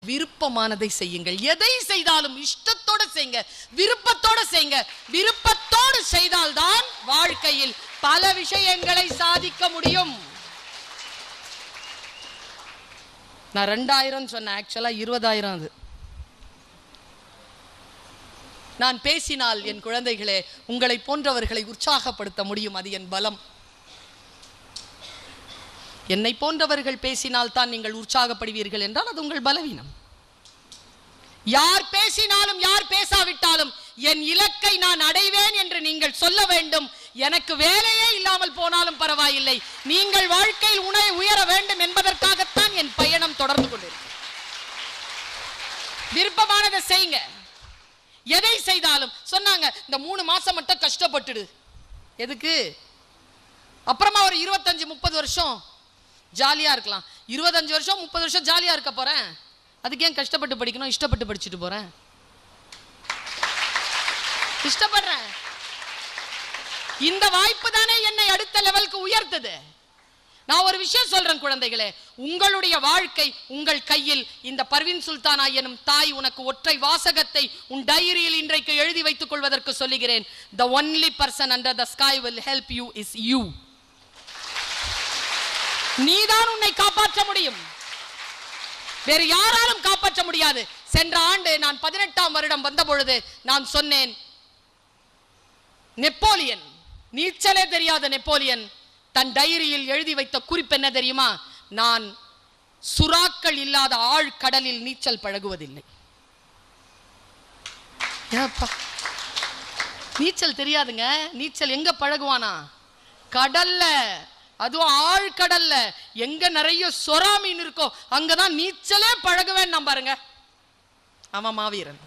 விருப்பமானதை செய்யுங்கள். எதை செய்தாலும் இஷ்டத்தோட செய்யுங்க, விருப்பத்தோட செய்யுங்க. விருப்பத்தோடு செய்தால்தான் வாழ்க்கையில் பல விஷயங்களை சாதிக்க முடியும். நான் 2000 சொன்னேன், ஆக்சுவலா 20,000 அது. நான் பேசினால் என் குழந்தைகளே உங்களை போன்றவர்களை உற்சாகப்படுத்த முடியும், அது என் பலம். என்னை போன்றவர்கள் பேசினால் தான் நீங்கள் உற்சாகப்படுவீர்கள் என்றால் அது உங்கள் பலவீனம். யார் பேசினாலும் யார் பேசாவிட்டாலும் என் இலக்கை நான் அடைவேன் என்று நீங்கள் சொல்ல வேண்டும். எனக்கு வேலையே இல்லாமல் போனாலும் பரவாயில்லை, நீங்கள் வாழ்க்கையில் உயர வேண்டும் என்பதற்காகத்தான் என் பயணம் தொடர்ந்து கொண்டிருக்கிறது. விருப்பமானதை செய்யுங்க. எதை செய்தாலும் சொன்னாங்க இந்த 3 மாசம் மட்டும் கஷ்டப்பட்டுடு. எதுக்கு? அப்புறமா ஒரு 25-30 வருஷம் ஜாலியா இருக்கலாம். 25 வருஷம் 30 வருஷம் ஜாலியா இருக்க போறேன், அதுக்கு ஏன் கஷ்டப்பட்டு படிக்கணும்? இஷ்டப்பட்டு படிச்சுட்டு போறேன், இஷ்டப்படுறேன். இந்த வாய்ப்பு தானே என்னை அடுத்த லெவலுக்கு உயர்த்தது. நான் ஒரு விஷயம் சொல்றேன் குழந்தைகளே, உங்களுடைய வாழ்க்கை உங்கள் கையில். இந்த பர்வீன் சுல்தானா எனும் தாய் உனக்கு ஒற்றை வாசகத்தை உன் டைரியில் இன்றைக்கு எழுதி வைத்துக் கொள்வதற்கு சொல்லுகிறேன். The only person under the sky will help you is you. நீதான் உன்னை காப்பாற்ற முடியும், வேறு யாராலும் காப்பாற்ற முடியாது. சென்ற ஆண்டு நான் 18ஆம் வருடம் வந்த பொழுது நான் சொன்னேன், நெப்போலியன், நீச்சலே தெரியாத நெப்போலியன் தன் டைரியில் எழுதி வைத்த குறிப்பு என்ன தெரியுமா? நான் சுறாக்கள் இல்லாத ஆழ்கடலில் நீச்சல் பழகுவதில்லை. நீச்சல் தெரியாதுங்க. நீச்சல் எங்க பழகுவானா? கடல்ல, அதுவும் ஆழ்கடல்ல. எங்க நிறைய சொரா மீன் இருக்கோ அங்கதான் நீச்சலே பழகுவேன் நான் பாருங்க. ஆமா, மாவீரன்.